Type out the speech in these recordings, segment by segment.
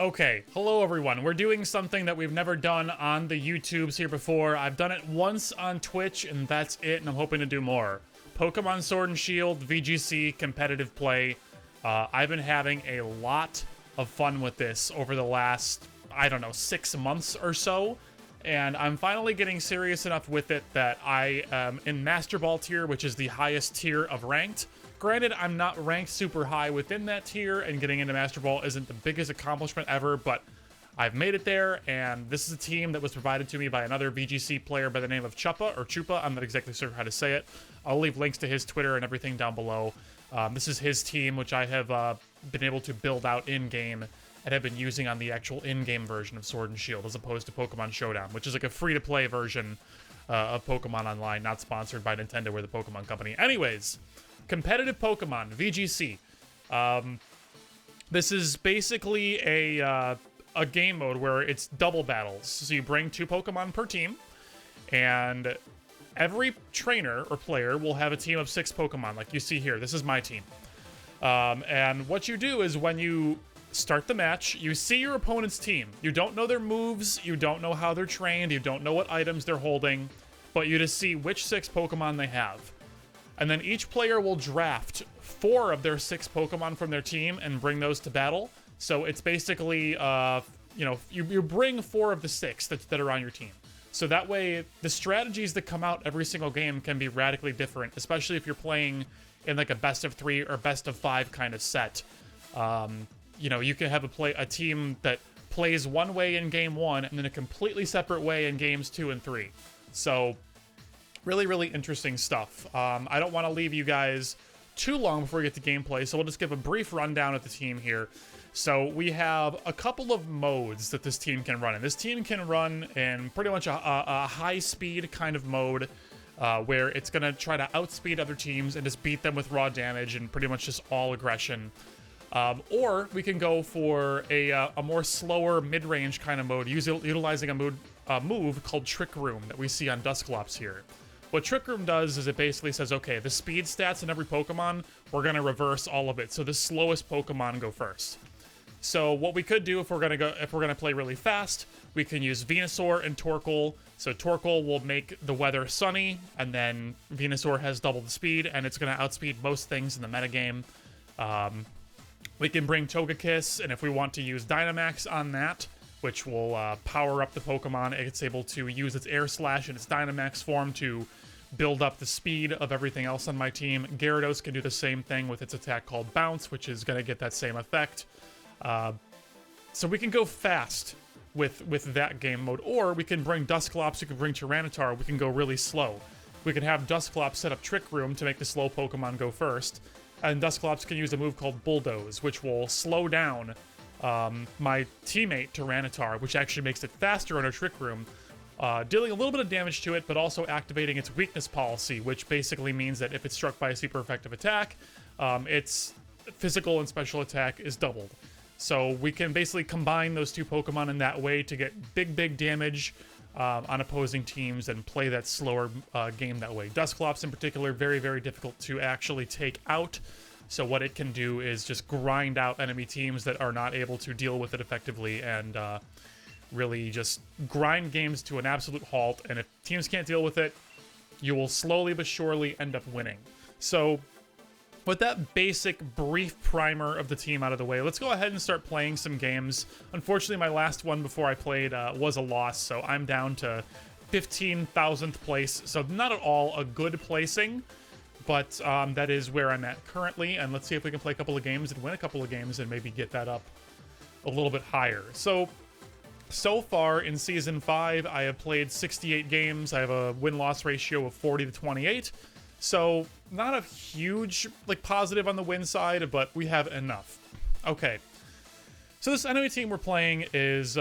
Okay, hello everyone. We're doing something that we've never done on the YouTubes here before. I've done it once on Twitch, and that's it, and I'm hoping to do more. Pokemon Sword and Shield, VGC, competitive play. I've been having a lot of fun with this over the last, I don't know, 6 months or so, and I'm finally getting serious enough with it that I am in Master Ball tier, which is the highest tier of ranked. Granted, I'm not ranked super high within that tier, and getting into Master Ball isn't the biggest accomplishment ever, but I've made it there, and this is a team that was provided to me by another VGC player by the name of Chupa. I'm not exactly sure how to say it. I'll leave links to his Twitter and everything down below. This is his team, which I have been able to build out in-game and have been using on the actual in-game version of Sword and Shield, as opposed to Pokemon Showdown, which is like a free-to-play version of Pokemon Online, not sponsored by Nintendo or the Pokemon Company. Anyways, competitive Pokemon, VGC. This is basically a game mode where it's double battles. So you bring 2 Pokemon per team, and every trainer or player will have a team of 6 Pokemon, like you see here. This is my team. And what you do is when you start the match, you see your opponent's team. You don't know their moves, you don't know how they're trained, you don't know what items they're holding, but you just see which 6 Pokemon they have. And then each player will draft 4 of their 6 Pokemon from their team and bring those to battle. So it's basically, you bring 4 of the 6 that are on your team. So that way, the strategies that come out every single game can be radically different, especially if you're playing in like a best of 3 or best of 5 kind of set. You can have a team that plays one way in game 1 and then a completely separate way in games 2 and 3. So really, really interesting stuff. I don't want to leave you guys too long before we get to gameplay, so we'll just give a brief rundown of the team here. So we have a couple of modes that this team can run in. This team can run in pretty much a high-speed kind of mode, where it's going to try to outspeed other teams and just beat them with raw damage and pretty much just all aggression. Or we can go for a more slower mid-range kind of mode, utilizing a move called Trick Room that we see on Dusclops here. What Trick Room does is it basically says, okay, the speed stats in every Pokemon, we're going to reverse all of it. So the slowest Pokemon go first. So what we could do if we're going to play really fast, we can use Venusaur and Torkoal. So Torkoal will make the weather sunny, and then Venusaur has double the speed, and it's going to outspeed most things in the metagame. We can bring Togekiss, and if we want to use Dynamax on that, which will power up the Pokemon, it's able to use its Air Slash in its Dynamax form to build up the speed of everything else on my team. Gyarados can do the same thing with its attack called Bounce, which is going to get that same effect. So we can go fast with that game mode, or we can bring Dusclops, we can bring Tyranitar, we can go really slow. We can have Dusclops set up Trick Room to make the slow Pokemon go first, and Dusclops can use a move called Bulldoze, which will slow down my teammate Tyranitar, which actually makes it faster under Trick Room, dealing a little bit of damage to it, but also activating its weakness policy, which basically means that if it's struck by a super effective attack, its physical and special attack is doubled. So we can basically combine those 2 Pokemon in that way to get big damage on opposing teams and play that slower game that way. Dusclops in particular, very, very difficult to actually take out. So what it can do is just grind out enemy teams that are not able to deal with it effectively and really just grind games to an absolute halt. And if teams can't deal with it, you will slowly but surely end up winning. So with that basic brief primer of the team out of the way, let's go ahead and start playing some games. Unfortunately, my last one before I played was a loss, so I'm down to 15,000th place. So not at all a good placing, but that is where I'm at currently, and let's see if we can play a couple of games and win a couple of games and maybe get that up a little bit higher. So far in Season 5, I have played 68 games. I have a win-loss ratio of 40 to 28, so not a huge positive on the win side, but we have enough. Okay, so this enemy team we're playing is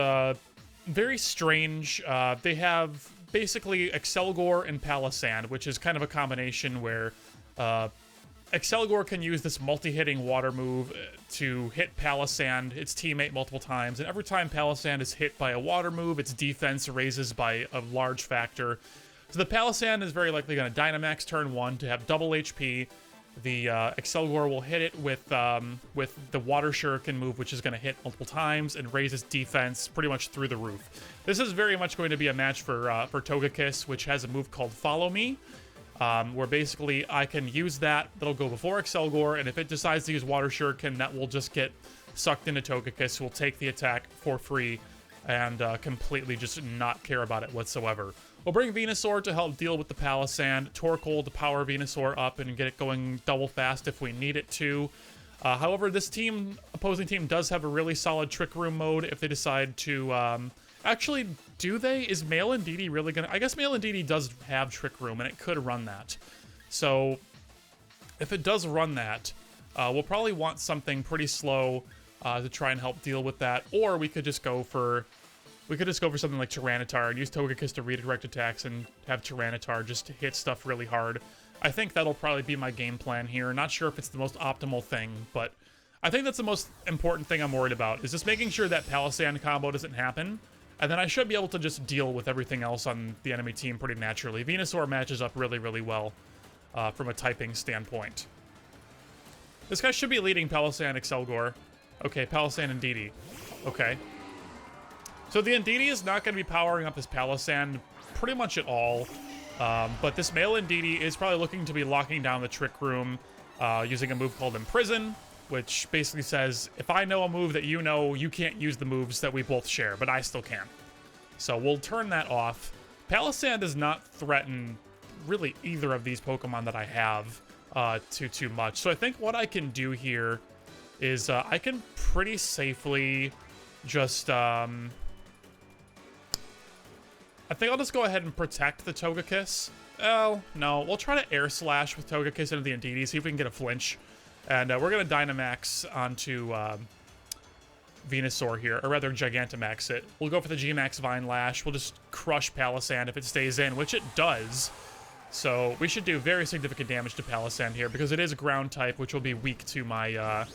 very strange. They have basically Excelgor and Palisand, which is kind of a combination where Excelgor can use this multi-hitting water move to hit Palisand, its teammate, multiple times, and every time Palisand is hit by a water move, its defense raises by a large factor. So the Palisand is very likely going to Dynamax turn 1 to have double HP, The Excelgor will hit it with the Water Shuriken move, which is going to hit multiple times and raise its defense pretty much through the roof. This is very much going to be a match for Togekiss, which has a move called Follow Me, where basically I can use that. That'll go before Excelgor, and if it decides to use Water Shuriken, that will just get sucked into Togekiss, who will take the attack for free and completely just not care about it whatsoever. We'll bring Venusaur to help deal with the Palisand, Torkoal to power Venusaur up and get it going double fast if we need it to. However, this opposing team does have a really solid Trick Room mode if they decide to... actually, do they? Is Male and Indeedee really gonna... I guess Male and Indeedee does have Trick Room, and it could run that. So, if it does run that, we'll probably want something pretty slow to try and help deal with that, or we could just go for something like Tyranitar and use Togekiss to redirect attacks and have Tyranitar just hit stuff really hard. I think that'll probably be my game plan here. Not sure if it's the most optimal thing, but I think that's the most important thing I'm worried about, is just making sure that Palisand combo doesn't happen, and then I should be able to just deal with everything else on the enemy team pretty naturally. Venusaur matches up really, really well from a typing standpoint. This guy should be leading Palisand Excelgor. Okay, Palisand and Indeedee. Okay. So the Indeedee is not going to be powering up his Palisand pretty much at all. But this male Indeedee is probably looking to be locking down the Trick Room using a move called Imprison, which basically says, if I know a move that you know, you can't use the moves that we both share, but I still can. So we'll turn that off. Palisand does not threaten really either of these Pokemon that I have too much. So I think what I can do here is I can pretty safely just... I think I'll just go ahead and protect the Togekiss. Oh, no. We'll try to Air Slash with Togekiss into the Indeedee, see if we can get a flinch. And we're going to Dynamax onto Venusaur here, or rather Gigantamax it. We'll go for the G-Max Vine Lash. We'll just crush Palisand if it stays in, which it does. So we should do very significant damage to Palisand here, because it is a ground type, which will be weak to my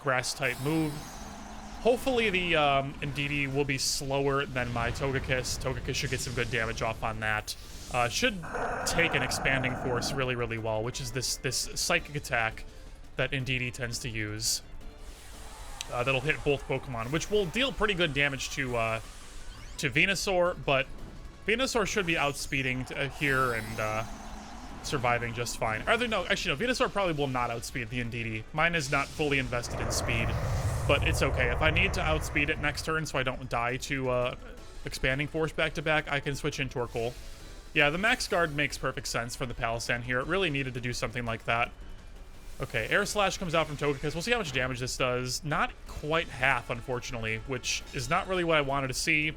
grass type move. Hopefully the Indeedee will be slower than my Togekiss. Togekiss should get some good damage off on that. Should take an Expanding Force really, really well, which is this Psychic attack that Indeedee tends to use. That'll hit both Pokemon, which will deal pretty good damage to Venusaur, but Venusaur should be outspeeding here and surviving just fine. Either no, actually no, Venusaur probably will not outspeed the Indeedee. Mine is not fully invested in speed. But it's okay. If I need to outspeed it next turn so I don't die to Expanding Force back-to-back, I can switch in Torkoal. Yeah, the Max Guard makes perfect sense for the Palisand here. It really needed to do something like that. Okay, Air Slash comes out from Togekiss. We'll see how much damage this does. Not quite half, unfortunately, which is not really what I wanted to see.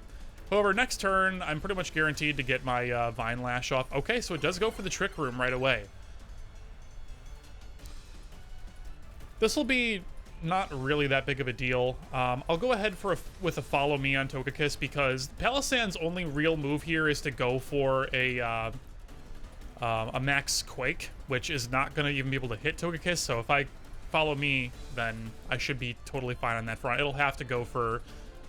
However, next turn, I'm pretty much guaranteed to get my Vine Lash off. Okay, so it does go for the Trick Room right away. This will be... not really that big of a deal. I'll go ahead with a Follow Me on Togekiss, because Palisand's only real move here is to go for a Max Quake, which is not going to even be able to hit Togekiss, so if I Follow Me, then I should be totally fine on that front. It'll have to go for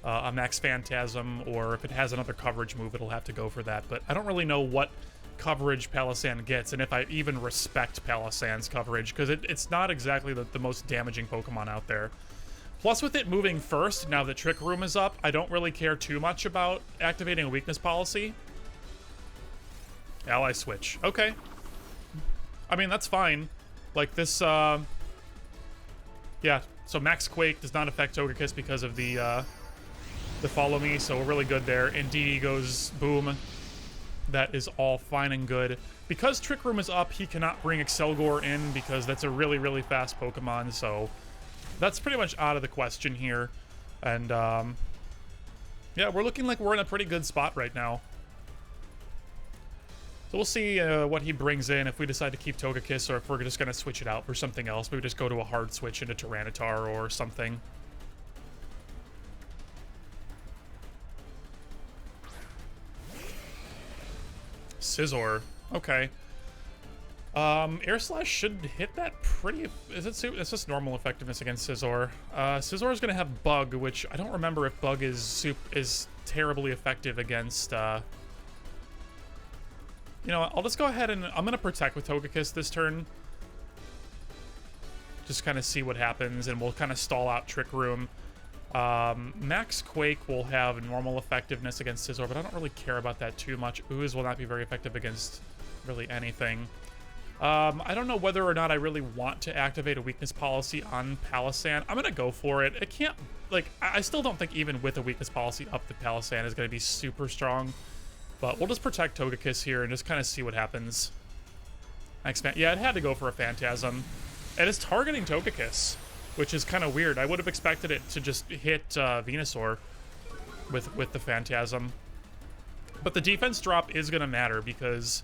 a Max Phantasm, or if it has another coverage move, it'll have to go for that, but I don't really know what coverage Palisand gets, and if I even respect Palisand's coverage, because it's not exactly the most damaging Pokemon out there. Plus, with it moving first, now that Trick Room is up, I don't really care too much about activating a weakness policy. Ally Switch. Okay. I mean, that's fine. Like, this, yeah, so Max Quake does not affect Togekiss because of the Follow Me, so we're really good there. Indeedee goes boom. That is all fine and good. Because Trick Room is up, he cannot bring Excelgor in because that's a really, really fast Pokemon, so that's pretty much out of the question here. And, yeah, we're looking like we're in a pretty good spot right now. So we'll see what he brings in if we decide to keep Togekiss, or if we're just going to switch it out for something else. Maybe just go to a hard switch into Tyranitar or something. Scizor. Okay. Air Slash should hit that pretty... It's just normal effectiveness against Scizor. Scizor is going to have Bug, which I don't remember if Bug is terribly effective against... You know, I'll just go ahead and... I'm going to Protect with Togekiss this turn. Just kind of see what happens, and we'll kind of stall out Trick Room. Max Quake will have normal effectiveness against Scizor, but I don't really care about that too much. Ooze will not be very effective against really anything. I don't know whether or not I really want to activate a weakness policy on Palossand. I'm gonna go for it. It can't, like, I still don't think even with a weakness policy up, the Palossand is gonna be super strong. But we'll just protect Togekiss here and just kind of see what happens. Yeah, it had to go for a Phantasm. And it's targeting Togekiss, which is kind of weird. I would have expected it to just hit Venusaur with the Phantasm. But the defense drop is going to matter because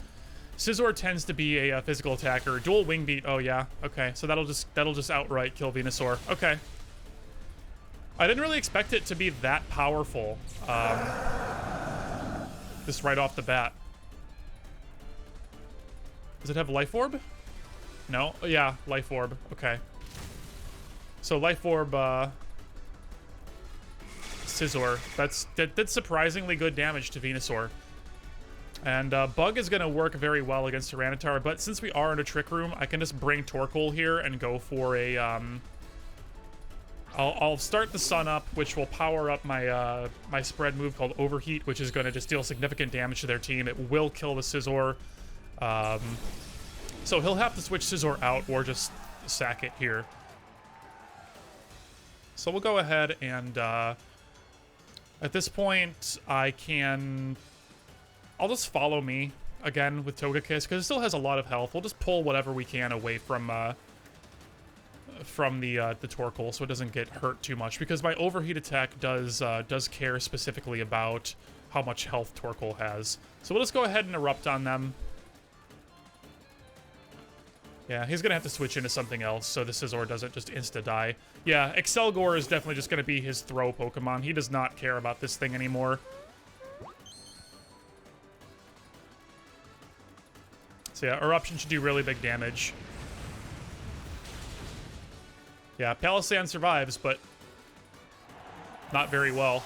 Scizor tends to be a physical attacker. Dual Wing Beat. Oh yeah. Okay. So that'll just outright kill Venusaur. Okay. I didn't really expect it to be that powerful. Just right off the bat. Does it have Life Orb? No. Oh, yeah, Life Orb. Okay. So Life Orb, Scizor. That did surprisingly good damage to Venusaur. And Bug is going to work very well against Tyranitar, but since we are in a Trick Room, I can just bring Torkoal here and go for a, I'll start the Sun up, which will power up my my spread move called Overheat, which is going to just deal significant damage to their team. It will kill the Scizor. So he'll have to switch Scizor out or just sack it here. So we'll go ahead and, at this point, I'll just follow me again with Togekiss, because it still has a lot of health. We'll just pull whatever we can away from the Torkoal so it doesn't get hurt too much, because my Overheat attack does care specifically about how much health Torkoal has. So we'll just go ahead and Erupt on them. Yeah, he's gonna have to switch into something else so the Scizor doesn't just insta-die. Yeah, Excelgor is definitely just gonna be his throw Pokemon. He does not care about this thing anymore. So yeah, Eruption should do really big damage. Yeah, Palossand survives, but not very well.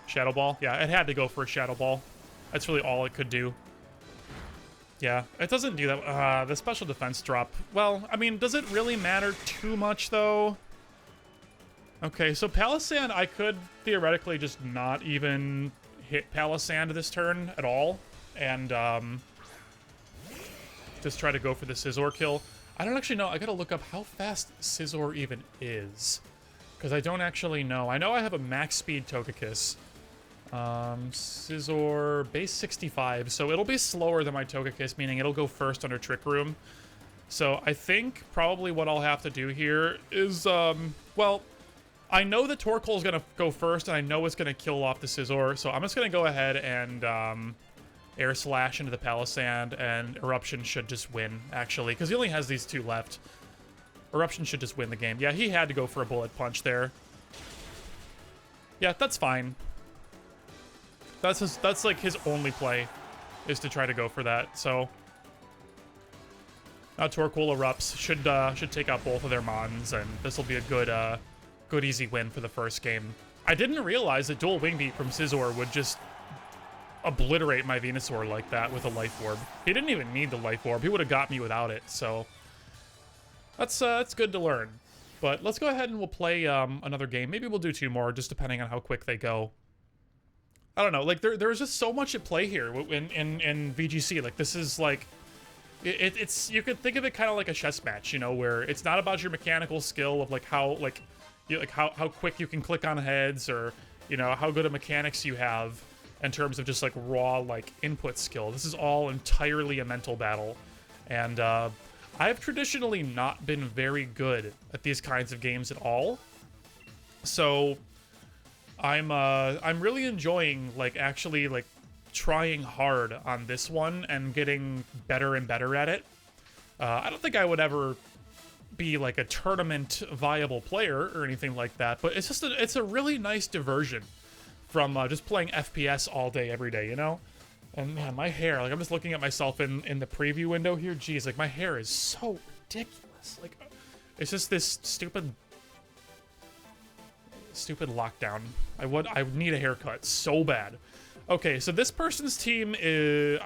Shadow Ball? Yeah, it had to go for a Shadow Ball. That's really all it could do. Yeah, it doesn't do that. The special defense drop. Well, I mean, does it really matter too much, though? Okay, so Palossand, I could theoretically just not even hit Palossand this turn at all. And, just try to go for the Scizor kill. I don't actually know. I gotta look up how fast Scizor even is. Because I don't actually know. I know I have a max speed Togekiss. Scizor, base 65, so it'll be slower than my Togekiss, meaning it'll go first under Trick Room. So I think probably what I'll have to do here is, well, I know that Torkoal is going to go first, and I know it's going to kill off the Scizor, so I'm just going to go ahead and Air Slash into the Palossand, and Eruption should just win, actually, because he only has these two left. Eruption should just win the game. Yeah, he had to go for a Bullet Punch there. Yeah, that's fine. That's like his only play, is to try to go for that. So now Torkoal erupts, should take out both of their Mons, and this will be a good easy win for the first game. I didn't realize that Dual Wing Beat from Scizor would just obliterate my Venusaur like that with a Life Orb. He didn't even need the Life Orb. He would have got me without it. So that's good to learn. But let's go ahead and we'll play another game. Maybe we'll do two more, just depending on how quick they go. I don't know, like, there's just so much at play here in VGC. Like, this is, like, it's you could think of it kind of like a chess match, you know, where it's not about your mechanical skill of, like, how quick you can click on heads, or, you know, how good of mechanics you have in terms of just, like, raw, like, input skill. This is all entirely a mental battle. And, I've traditionally not been very good at these kinds of games at all. So I'm really enjoying, like, actually, like, trying hard on this one and getting better and better at it. I don't think I would ever be, like, a tournament viable player or anything like that, but it's just it's a really nice diversion from just playing FPS all day, every day, you know? And man, my hair, like, I'm just looking at myself in the preview window here. Jeez, like, my hair is so ridiculous. Like, it's just this stupid lockdown. I need a haircut so bad. Okay, so this person's team is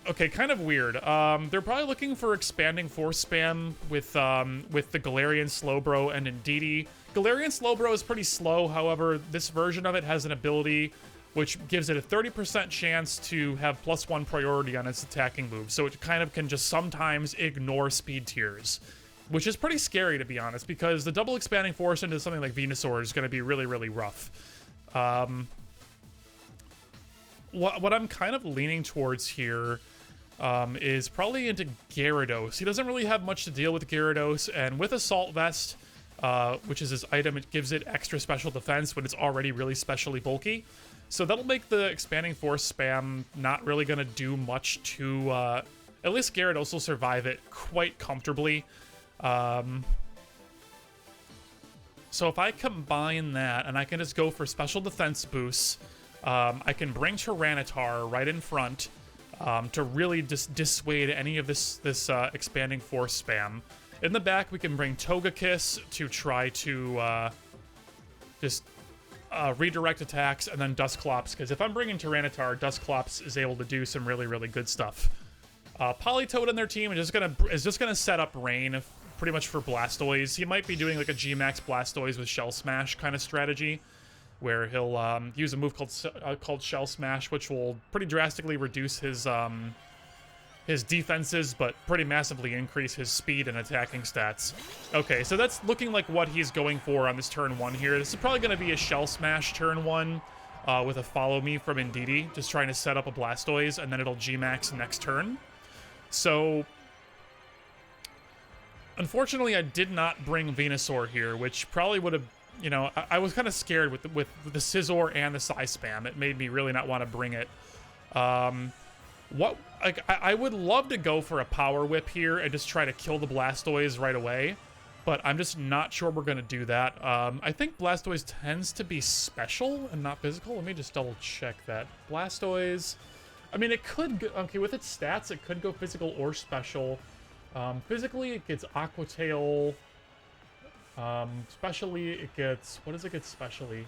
okay, kind of weird. They're probably looking for expanding force spam with the Galarian Slowbro and Indeedee. Galarian Slowbro is pretty slow, however, this version of it has an ability which gives it a 30% chance to have +1 priority on its attacking move, so it kind of can just sometimes ignore speed tiers, which is pretty scary, to be honest, because the double expanding force into something like Venusaur is going to be really, really rough. What I'm kind of leaning towards here is probably into Gyarados. He doesn't really have much to deal with Gyarados, and with Assault Vest, which is his item, it gives it extra special defense when it's already really specially bulky. So that'll make the expanding force spam not really going to do much to... at least Gyarados will survive it quite comfortably. So if I combine that, and I can just go for special defense boosts, I can bring Tyranitar right in front to really just dissuade any of this expanding force spam. In the back, we can bring Togekiss to try to just redirect attacks, and then Dusclops, because if I'm bringing Tyranitar, Dusclops is able to do some really, really good stuff. Politoed on their team is just gonna set up Rain pretty much for Blastoise. He might be doing like a G-Max Blastoise with Shell Smash kind of strategy, where he'll use a move called Shell Smash, which will pretty drastically reduce his defenses, but pretty massively increase his speed and attacking stats. Okay, so that's looking like what he's going for on this turn 1 here. This is probably going to be a Shell Smash turn 1 with a Follow Me from Indeedee, just trying to set up a Blastoise, and then it'll G-Max next turn. So, unfortunately, I did not bring Venusaur here, which probably would have, you know, I was kind of scared with the Scizor and the Psy Spam. It made me really not want to bring it. I would love to go for a Power Whip here and just try to kill the Blastoise right away, but I'm just not sure we're going to do that. I think Blastoise tends to be special and not physical. Let me just double check that. Blastoise, I mean, it could go, okay, with its stats, it could go physical or special. Physically, it gets Aqua Tail. Specially, it gets, what does it get specially?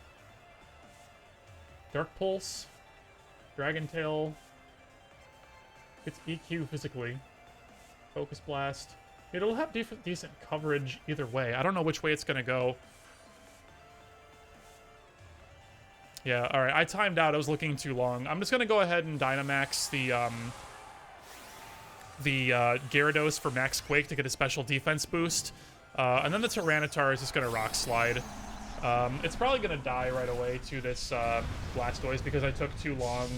Dark Pulse, Dragon Tail. It's EQ physically. Focus Blast. It'll have decent coverage either way. I don't know which way it's going to go. Yeah, alright. I timed out. I was looking too long. I'm just going to go ahead and Dynamax the Gyarados for Max Quake to get a special defense boost. And then the Tyranitar is just going to Rock Slide. It's probably going to die right away to this Blastoise because I took too long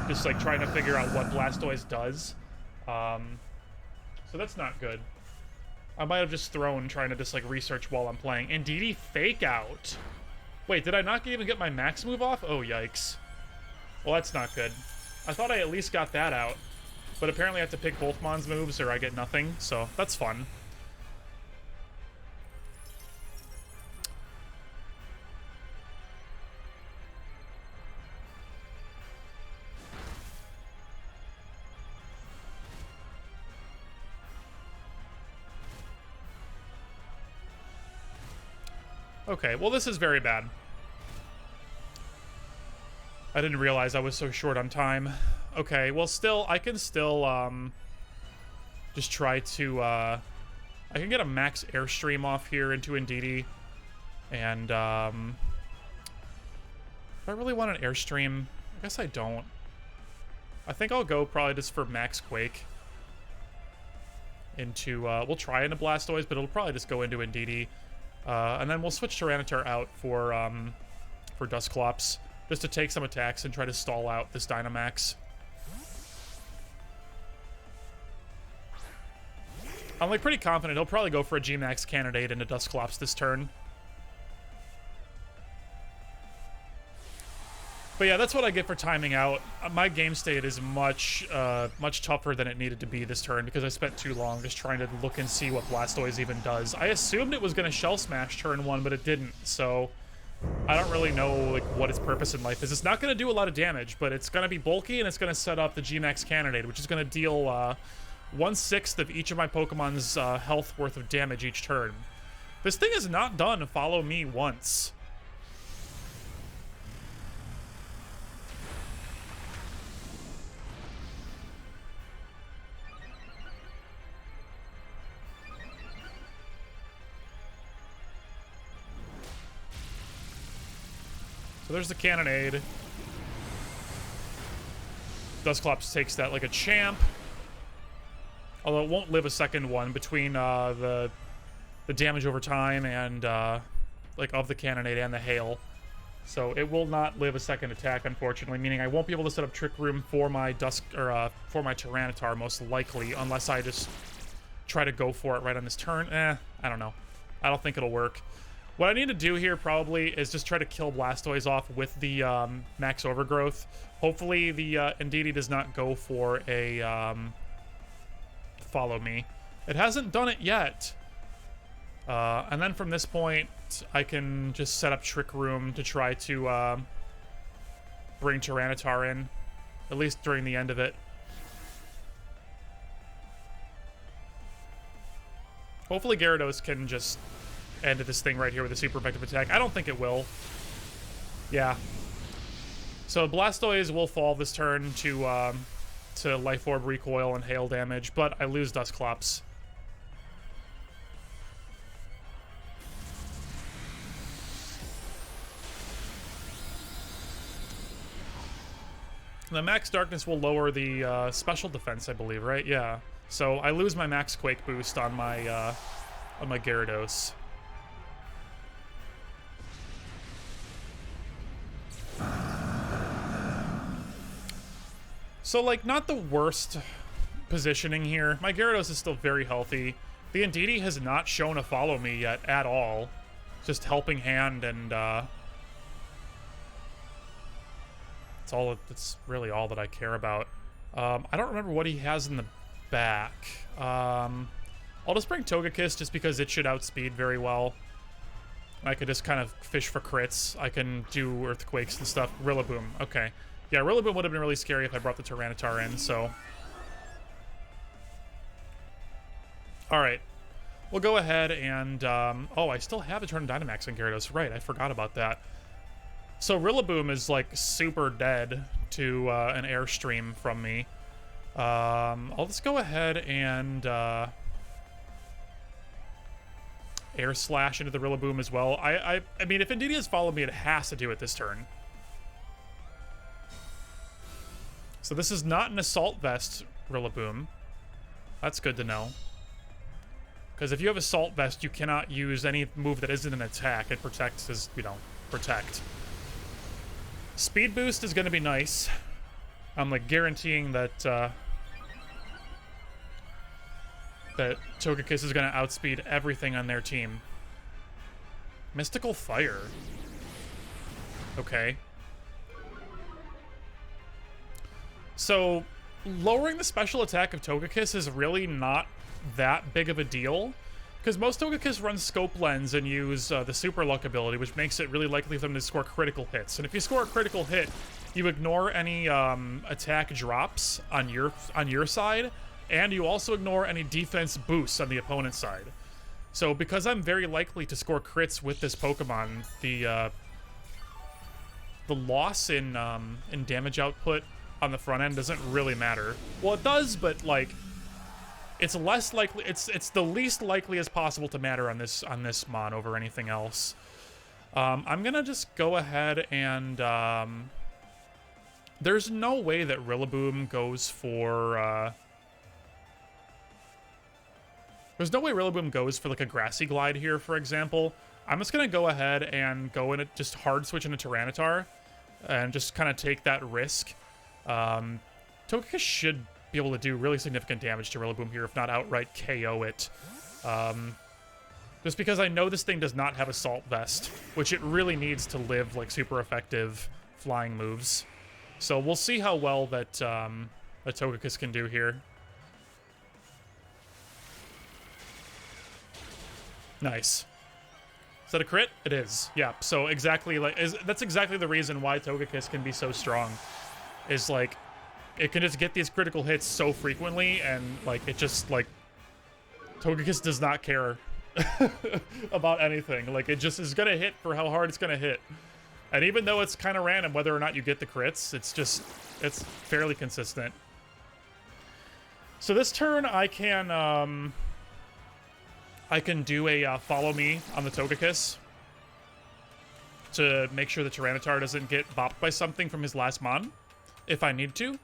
just like trying to figure out what Blastoise does. So that's not good. I might have just thrown trying to just like research while I'm playing. Indeedee Fake Out. Wait, did I not even get my max move off? Oh, yikes. Well, that's not good. I thought I at least got that out. But apparently I have to pick both Mon's moves or I get nothing, so that's fun. Okay, well this is very bad. I didn't realize I was so short on time. Okay, well still, I can still, just try to, I can get a max Airstream off here into Indeedee. And, if I really want an Airstream, I guess I don't. I think I'll go probably just for Max Quake. Into, we'll try into Blastoise, but it'll probably just go into Indeedee. And then we'll switch Tyranitar out for Dusclops, just to take some attacks and try to stall out this Dynamax. I'm like pretty confident he'll probably go for a G-Max candidate into Dusclops this turn. But yeah, that's what I get for timing out. My game state is much tougher than it needed to be this turn because I spent too long just trying to look and see what Blastoise even does. I assumed it was going to Shell Smash turn 1, but it didn't, so I don't really know like what its purpose in life is. It's not going to do a lot of damage, but it's going to be bulky and it's going to set up the G-Max candidate, which is going to deal 1/6 of each of my Pokemon's health worth of damage each turn. This thing is not done Follow Me once. So there's the Cannonade. Dusclops takes that like a champ. Although it won't live a second one between the damage over time and like of the Cannonade and the Hail. So it will not live a second attack, unfortunately, meaning I won't be able to set up Trick Room for my for my Tyranitar, most likely, unless I just try to go for it right on this turn. I don't know. I don't think it'll work. What I need to do here probably is just try to kill Blastoise off with the Max Overgrowth. Hopefully the Indeedee does not go for a Follow Me. It hasn't done it yet. And then from this point, I can just set up Trick Room to try to bring Tyranitar in, at least during the end of it. Hopefully Gyarados can just end this thing right here with a super effective attack. I don't think it will. Yeah. So Blastoise will fall this turn to Life Orb recoil and hail damage, but I lose Dusclops. The Max Darkness will lower the special defense, I believe, right? Yeah. So I lose my Max Quake boost on my Gyarados. So, like, not the worst positioning here. My Gyarados is still very healthy. The Indeedee has not shown a Follow Me yet at all. Just Helping Hand and, It's really all that I care about. I don't remember what he has in the back. I'll just bring Togekiss just because it should outspeed very well. I could just kind of fish for crits. I can do Earthquakes and stuff. Rillaboom. Okay. Yeah, Rillaboom would have been really scary if I brought the Tyranitar in, so... Alright. We'll go ahead and... oh, I still have a turn of Dynamax on Gyarados. Right, I forgot about that. So Rillaboom is, like, super dead to an Airstream from me. I'll just go ahead and... Air Slash into the Rillaboom as well. I mean, if Indeedee has followed me, it has to do it this turn. So this is not an Assault Vest Rillaboom. That's good to know. Because if you have Assault Vest, you cannot use any move that isn't an attack. It protects as, you know, protect. Speed Boost is going to be nice. I'm, like, guaranteeing that, that Togekiss is going to outspeed everything on their team. Mystical Fire. Okay. So, lowering the special attack of Togekiss is really not that big of a deal, because most Togekiss run Scope Lens and use the Super Luck ability, which makes it really likely for them to score critical hits. And if you score a critical hit, you ignore any attack drops on your side, and you also ignore any defense boosts on the opponent's side. So because I'm very likely to score crits with this Pokemon, the loss in damage output on the front end doesn't really matter. Well, it does, but like it's less likely. It's the least likely as possible to matter on this mon over anything else. I'm gonna just go ahead and there's no way that Rillaboom goes for. There's no way Rillaboom goes for like a Grassy Glide here, for example. I'm just gonna go ahead and go in it, just hard switch into Tyranitar, and just kind of take that risk. Togekiss should be able to do really significant damage to Rillaboom here, if not outright KO it. Just because I know this thing does not have Assault Vest, which it really needs to live like super effective flying moves. So we'll see how well that that Togekiss can do here. Nice. Is that a crit? It is. Yeah. So exactly like that's exactly the reason why Togekiss can be so strong. Is like it can just get these critical hits so frequently, and like it just like Togekiss does not care about anything. Like it just is gonna hit for how hard it's gonna hit. And even though it's kind of random whether or not you get the crits, it's fairly consistent. So this turn I can do a Follow Me on the Togekiss. just to make sure the Tyranitar doesn't get bopped by something from his last mon, if I need to.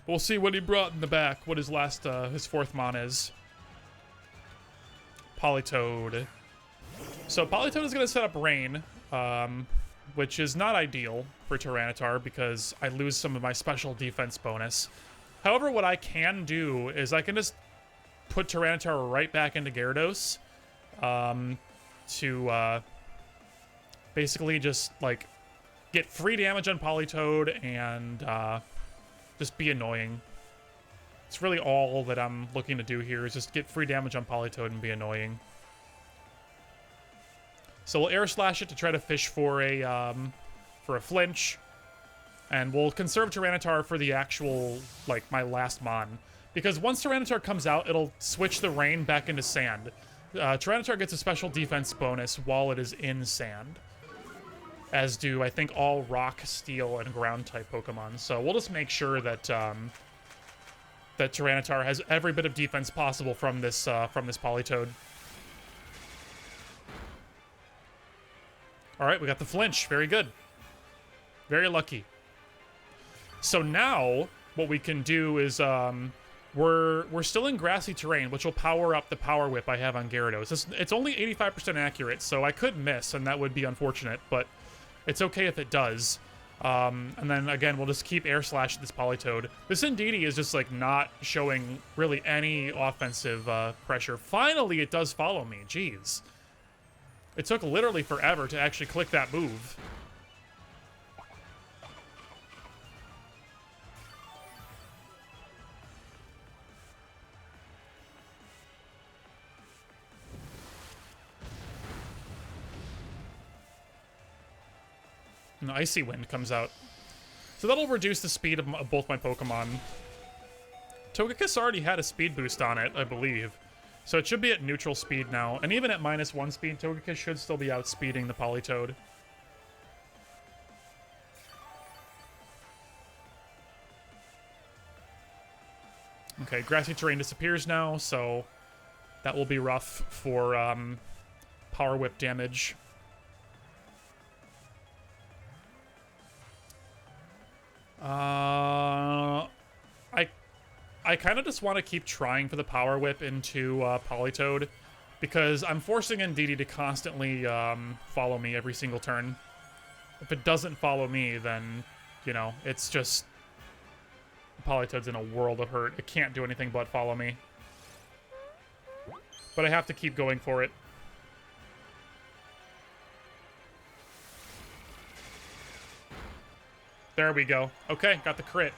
We'll see what he brought in the back, what his last, his fourth mon is. Politoed. So Politoed is going to set up Rain, which is not ideal for Tyranitar because I lose some of my special defense bonus. However, what I can do is I can just put Tyranitar right back into Gyarados to basically just, like, get free damage on Politoed and just be annoying. It's really all that I'm looking to do here is just get free damage on Politoed and be annoying. So we'll Air Slash it to try to fish for a flinch. And we'll conserve Tyranitar for the actual, like, my last mon. Because once Tyranitar comes out, it'll switch the Rain back into Sand. Tyranitar gets a special defense bonus while it is in Sand. As do, I think, all Rock, Steel, and Ground-type Pokemon. So we'll just make sure that that Tyranitar has every bit of defense possible from this Politoed. All right, we got the flinch. Very good. Very lucky. So now what we can do is we're still in grassy terrain, which will power up the Power Whip I have on Gyarados. It's only 85% accurate, so I could miss, and that would be unfortunate, but it's okay if it does. And then, again, we'll just keep Air Slash this Politoed. This Indeedee is just, like, not showing really any offensive pressure. Finally, it does follow me. Jeez. It took literally forever to actually click that move. An Icy Wind comes out. So that'll reduce the speed of both my Pokemon. Togekiss already had a speed boost on it, I believe. So it should be at neutral speed now. And even at -1 speed, Togekiss should still be outspeeding the Politoed. Okay, grassy terrain disappears now, so that will be rough for Power Whip damage. I kind of just want to keep trying for the Power Whip into Politoed, because I'm forcing Indeedee to constantly follow me every single turn. If it doesn't follow me, then, you know, it's just... Politoed's in a world of hurt. It can't do anything but follow me. But I have to keep going for it. There we go. Okay, got the crit.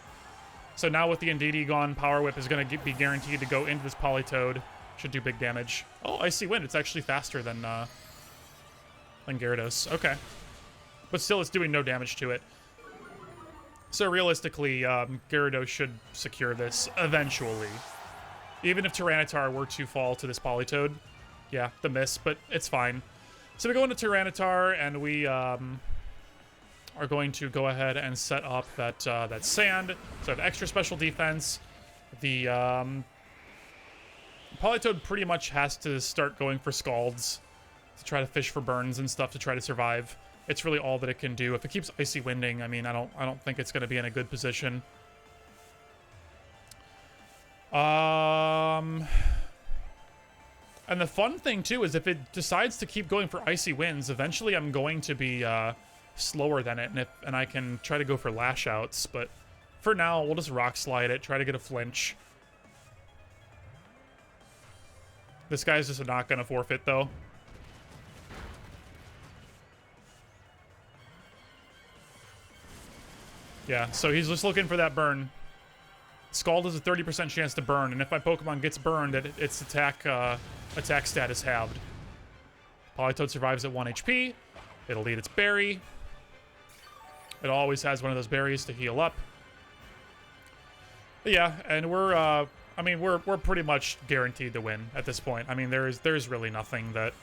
So now with the Indeedee gone, Power Whip is going to be guaranteed to go into this Politoed. Should do big damage. Oh, Icy Wind. It's actually faster than Gyarados. Okay. But still, it's doing no damage to it. So realistically, Gyarados should secure this eventually. Even if Tyranitar were to fall to this Politoed. Yeah, the miss, but it's fine. So we go into Tyranitar, and we... are going to go ahead and set up that that Sand. So I have extra special defense. The Politoed pretty much has to start going for Scalds to try to fish for burns and stuff to try to survive. It's really all that it can do. If it keeps Icy Winding, I mean, I don't think it's going to be in a good position. And the fun thing too is if it decides to keep going for Icy Winds, eventually I'm going to be slower than it, and I can try to go for Lash Outs, but for now, we'll just Rock Slide it, try to get a flinch. This guy's just not gonna forfeit, though. Yeah, so he's just looking for that burn. Scald has a 30% chance to burn, and if my Pokemon gets burned, its attack status halved. Politoed survives at 1 HP. It'll eat its berry. It always has one of those berries to heal up. But yeah, and we're pretty much guaranteed to win at this point. I mean, there's really nothing that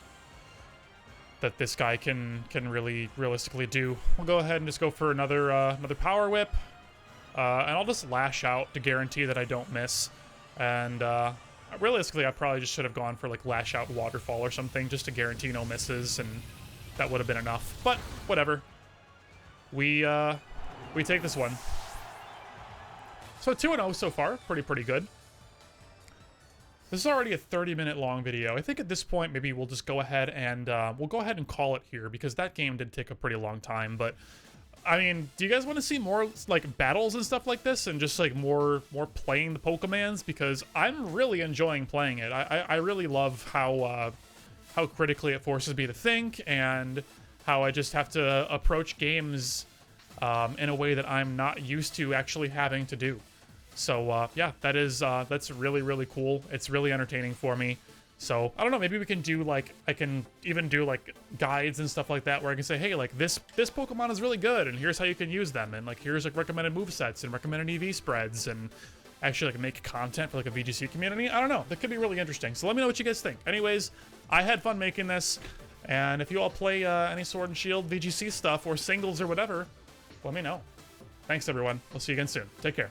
this guy can really realistically do. We'll go ahead and just go for another Power Whip, and I'll just Lash Out to guarantee that I don't miss. And realistically, I probably just should have gone for like Lash Out Waterfall or something just to guarantee no misses and that would have been enough. But whatever. We take this one. So 2-0 so far. Pretty good. This is already a 30-minute long video. I think at this point, maybe we'll just go ahead and call it here, because that game did take a pretty long time. But I mean, do you guys want to see more like battles and stuff like this, and just like more playing the Pokemans? Because I'm really enjoying playing it. I really love how critically it forces me to think, and how I just have to approach games in a way that I'm not used to actually having to do. So yeah, that's really cool. It's really entertaining for me. So I don't know, maybe we can do like, I can even do like guides and stuff like that, where I can say, hey, like this Pokemon is really good, and here's how you can use them, and like here's like recommended movesets and recommended EV spreads, and actually like make content for like a VGC community. I don't know, that could be really interesting. So let me know what you guys think. Anyways, I had fun making this, and if you all play any Sword and Shield VGC stuff or singles or whatever, let me know. Thanks everyone. We'll see you again soon. Take care.